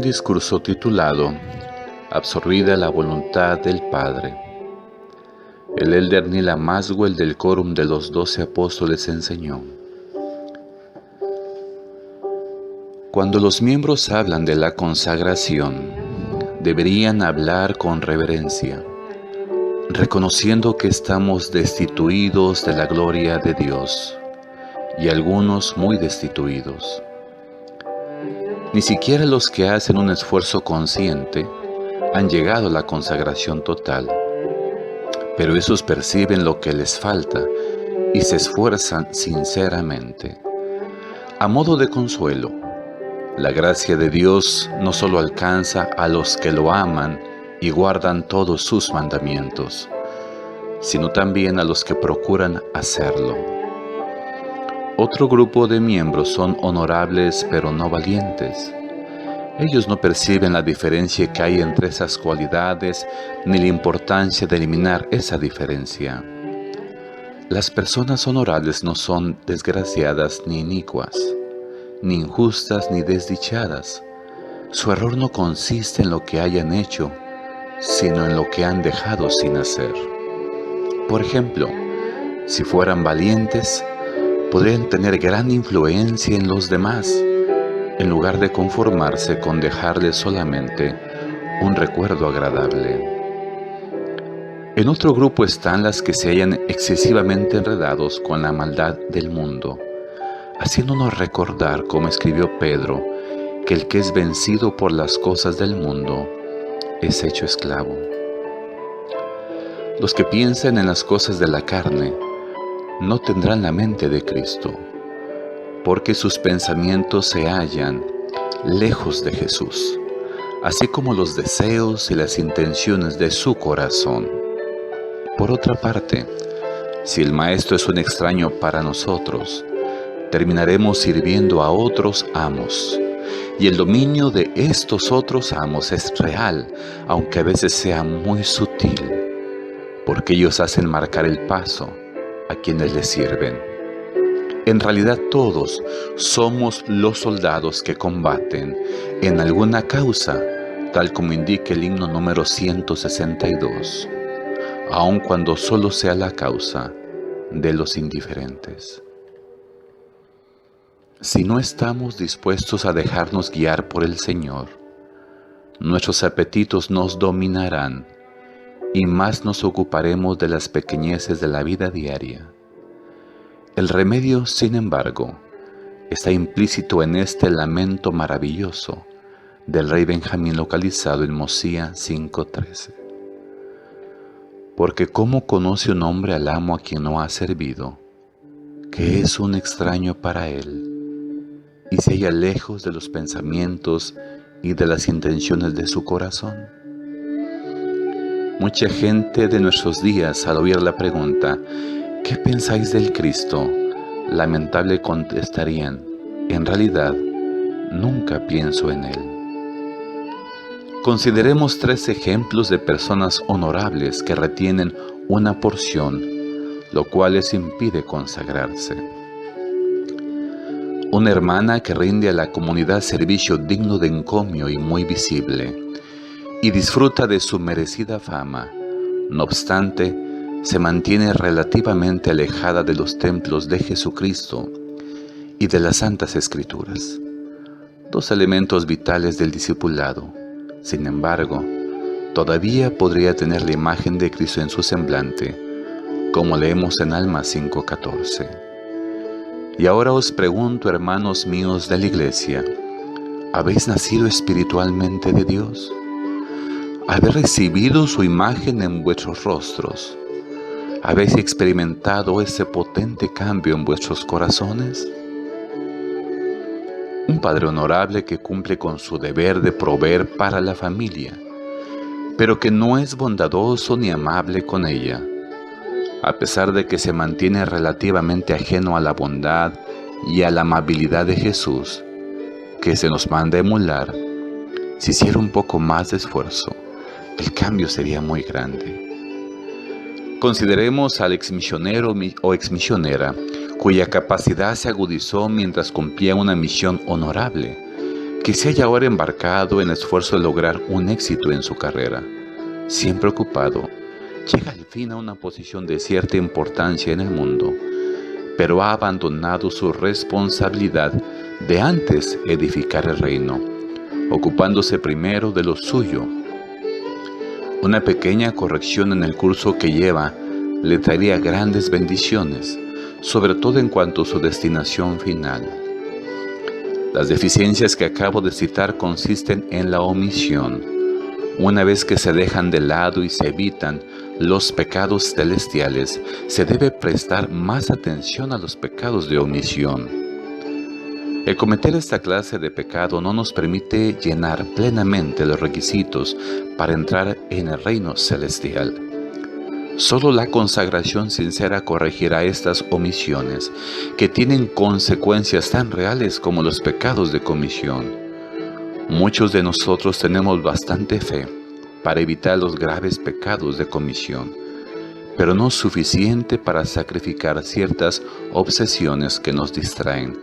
discurso titulado Absorbida la voluntad del Padre. El elder Neil A. Maxwell del Quórum de los 12 Apóstoles enseñó: cuando los miembros hablan de la consagración, deberían hablar con reverencia, reconociendo que estamos destituidos de la gloria de Dios, y algunos muy destituidos. Ni siquiera los que hacen un esfuerzo consciente han llegado a la consagración total, pero esos perciben lo que les falta y se esfuerzan sinceramente. A modo de consuelo, la gracia de Dios no solo alcanza a los que lo aman y guardan todos sus mandamientos, sino también a los que procuran hacerlo. Otro grupo de miembros son honorables pero no valientes. Ellos no perciben la diferencia que hay entre esas cualidades ni la importancia de eliminar esa diferencia. Las personas honorables no son desgraciadas ni inicuas, ni injustas ni desdichadas. Su error no consiste en lo que hayan hecho, sino en lo que han dejado sin hacer. Por ejemplo, si fueran valientes, podrían tener gran influencia en los demás, en lugar de conformarse con dejarles solamente un recuerdo agradable. En otro grupo están las que se hallan excesivamente enredados con la maldad del mundo, haciéndonos recordar, como escribió Pedro, que el que es vencido por las cosas del mundo es hecho esclavo. Los que piensan en las cosas de la carne no tendrán la mente de Cristo, porque sus pensamientos se hallan lejos de Jesús, así como los deseos y las intenciones de su corazón. Por otra parte, si el Maestro es un extraño para nosotros, terminaremos sirviendo a otros amos, y el dominio de estos otros amos es real, aunque a veces sea muy sutil, porque ellos hacen marcar el paso a quienes les sirven. En realidad todos somos los soldados que combaten en alguna causa, tal como indica el himno número 162, aun cuando solo sea la causa de los indiferentes. Si no estamos dispuestos a dejarnos guiar por el Señor, nuestros apetitos nos dominarán y más nos ocuparemos de las pequeñeces de la vida diaria. El remedio, sin embargo, está implícito en este lamento maravilloso del rey Benjamín localizado en Mosía 5:13. Porque ¿cómo conoce un hombre al amo a quien no ha servido, que es un extraño para él, y se halla lejos de los pensamientos y de las intenciones de su corazón? Mucha gente de nuestros días, al oír la pregunta, ¿qué pensáis del Cristo?, lamentable contestarían: en realidad, nunca pienso en Él. Consideremos 3 ejemplos de personas honorables que retienen una porción, lo cual les impide consagrarse. Una hermana que rinde a la comunidad servicio digno de encomio y muy visible, y disfruta de su merecida fama. No obstante, se mantiene relativamente alejada de los templos de Jesucristo y de las Santas Escrituras, 2 elementos vitales del discipulado. Sin embargo, todavía podría tener la imagen de Cristo en su semblante, como leemos en Alma 5:14. Y ahora os pregunto, hermanos míos de la Iglesia, ¿habéis nacido espiritualmente de Dios? ¿Habéis recibido su imagen en vuestros rostros? ¿Habéis experimentado ese potente cambio en vuestros corazones? Un padre honorable que cumple con su deber de proveer para la familia, pero que no es bondadoso ni amable con ella, a pesar de que se mantiene relativamente ajeno a la bondad y a la amabilidad de Jesús, que se nos manda emular. Si hiciera un poco más de esfuerzo, el cambio sería muy grande. Consideremos al exmisionero o exmisionera cuya capacidad se agudizó mientras cumplía una misión honorable, que se haya ahora embarcado en el esfuerzo de lograr un éxito en su carrera, siempre ocupado, llega al fin a una posición de cierta importancia en el mundo, pero ha abandonado su responsabilidad de antes edificar el reino, ocupándose primero de lo suyo. Una pequeña corrección en el curso que lleva le traería grandes bendiciones, sobre todo en cuanto a su destinación final. Las deficiencias que acabo de citar consisten en la omisión. Una vez que se dejan de lado y se evitan los pecados celestiales, se debe prestar más atención a los pecados de omisión. El cometer esta clase de pecado no nos permite llenar plenamente los requisitos para entrar en el reino celestial. Solo la consagración sincera corregirá estas omisiones, que tienen consecuencias tan reales como los pecados de comisión. Muchos de nosotros tenemos bastante fe para evitar los graves pecados de comisión, pero no suficiente para sacrificar ciertas obsesiones que nos distraen,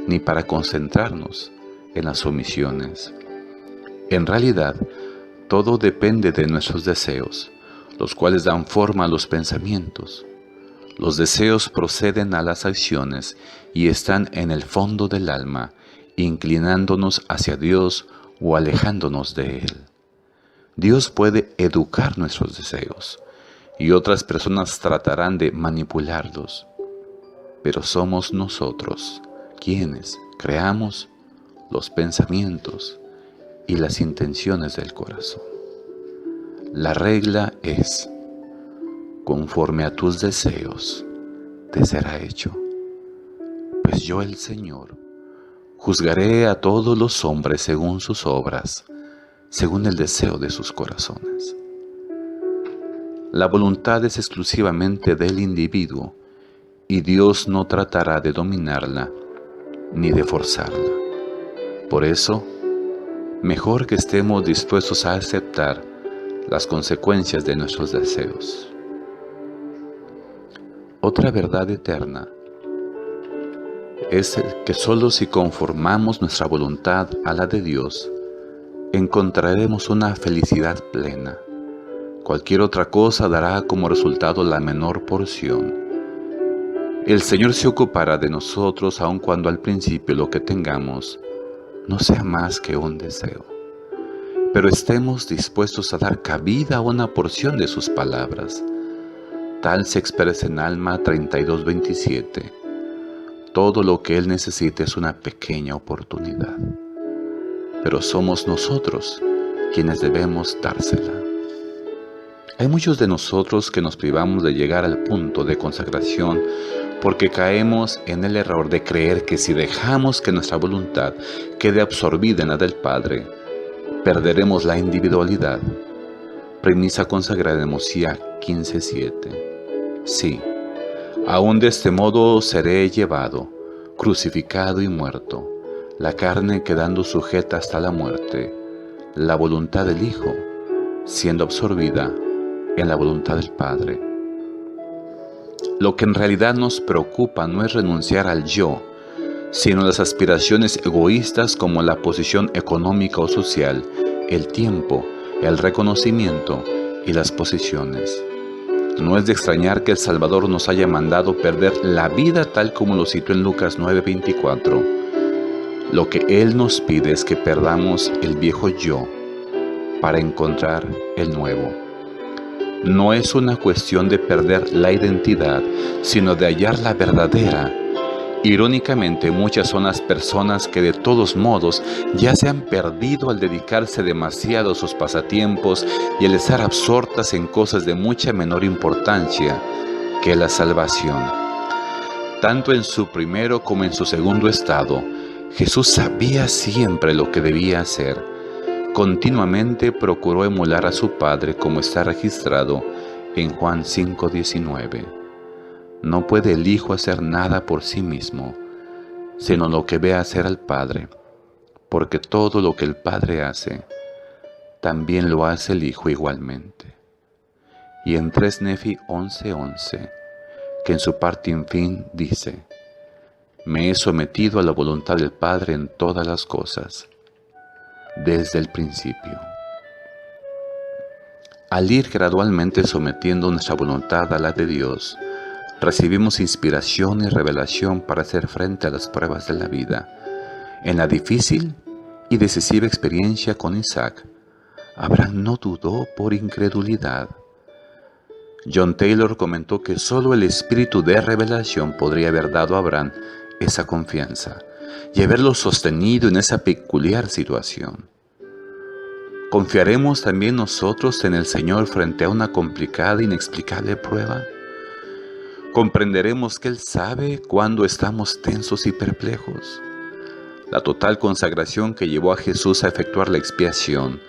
ni para concentrarnos en las omisiones. En realidad, todo depende de nuestros deseos, los cuales dan forma a los pensamientos. Los deseos proceden a las acciones y están en el fondo del alma, inclinándonos hacia Dios o alejándonos de Él. Dios puede educar nuestros deseos y otras personas tratarán de manipularlos, pero somos nosotros quienes creamos los pensamientos y las intenciones del corazón. La regla es: conforme a tus deseos te será hecho, pues yo, el Señor, juzgaré a todos los hombres según sus obras, según el deseo de sus corazones. La voluntad es exclusivamente del individuo y Dios no tratará de dominarla ni de forzarla. Por eso, mejor que estemos dispuestos a aceptar las consecuencias de nuestros deseos. Otra verdad eterna es que solo si conformamos nuestra voluntad a la de Dios, encontraremos una felicidad plena. Cualquier otra cosa dará como resultado la menor porción. El Señor se ocupará de nosotros aun cuando al principio lo que tengamos no sea más que un deseo, pero estemos dispuestos a dar cabida a una porción de sus palabras. Tal se expresa en Alma 32:27. Todo lo que Él necesita es una pequeña oportunidad, pero somos nosotros quienes debemos dársela. Hay muchos de nosotros que nos privamos de llegar al punto de consagración porque caemos en el error de creer que si dejamos que nuestra voluntad quede absorbida en la del Padre, perderemos la individualidad. Premisa consagrada de Mosía 15:7. Sí, aún de este modo seré llevado, crucificado y muerto, la carne quedando sujeta hasta la muerte, la voluntad del Hijo siendo absorbida en la voluntad del Padre. Lo que en realidad nos preocupa no es renunciar al yo, sino las aspiraciones egoístas como la posición económica o social, el tiempo, el reconocimiento y las posiciones. No es de extrañar que el Salvador nos haya mandado perder la vida tal como lo citó en Lucas 9:24. Lo que Él nos pide es que perdamos el viejo yo para encontrar el nuevo. No es una cuestión de perder la identidad, sino de hallar la verdadera. Irónicamente, muchas son las personas que de todos modos ya se han perdido al dedicarse demasiado a sus pasatiempos y al estar absortas en cosas de mucha menor importancia que la salvación. Tanto en su primero como en su segundo estado, Jesús sabía siempre lo que debía hacer. Continuamente procuró emular a su Padre, como está registrado en Juan 5:19. No puede el Hijo hacer nada por sí mismo, sino lo que ve hacer al Padre, porque todo lo que el Padre hace, también lo hace el Hijo igualmente. Y en 3 Nefi 11:11, que en su parte en fin dice: me he sometido a la voluntad del Padre en todas las cosas. desde el principio. Al ir gradualmente sometiendo nuestra voluntad a la de Dios, recibimos inspiración y revelación para hacer frente a las pruebas de la vida. En la difícil y decisiva experiencia con Isaac, Abraham no dudó por incredulidad. John Taylor comentó que solo el espíritu de revelación podría haber dado a Abraham esa confianza y haberlo sostenido en esa peculiar situación. ¿Confiaremos también nosotros en el Señor frente a una complicada e inexplicable prueba? ¿Comprenderemos que Él sabe cuándo estamos tensos y perplejos? La total consagración que llevó a Jesús a efectuar la expiación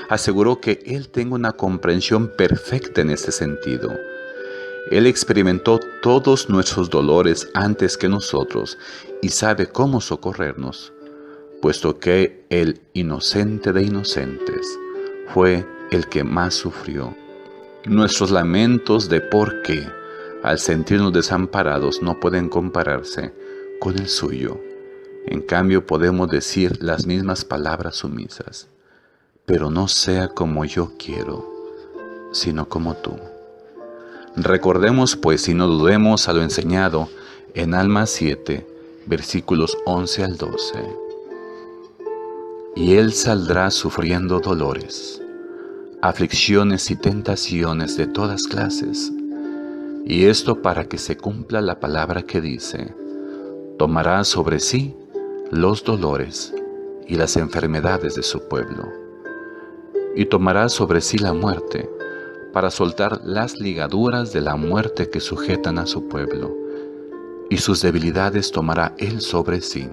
aseguró que Él tenga una comprensión perfecta en este sentido. Él experimentó todos nuestros dolores antes que nosotros y sabe cómo socorrernos, puesto que el inocente de inocentes fue el que más sufrió. Nuestros lamentos de por qué, al sentirnos desamparados, no pueden compararse con el suyo. En cambio, podemos decir las mismas palabras sumisas: pero no sea como yo quiero, sino como tú. Recordemos pues y no dudemos a lo enseñado en Alma 7, versículos 11 al 12. Y él saldrá sufriendo dolores, aflicciones y tentaciones de todas clases, y esto para que se cumpla la palabra que dice: tomará sobre sí los dolores y las enfermedades de su pueblo, y tomará sobre sí la muerte, para soltar las ligaduras de la muerte que sujetan a su pueblo, y sus debilidades tomará él sobre sí,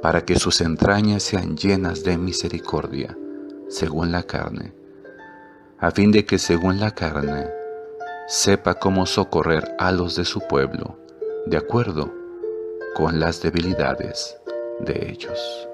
para que sus entrañas sean llenas de misericordia, según la carne, a fin de que según la carne sepa cómo socorrer a los de su pueblo, de acuerdo con las debilidades de ellos.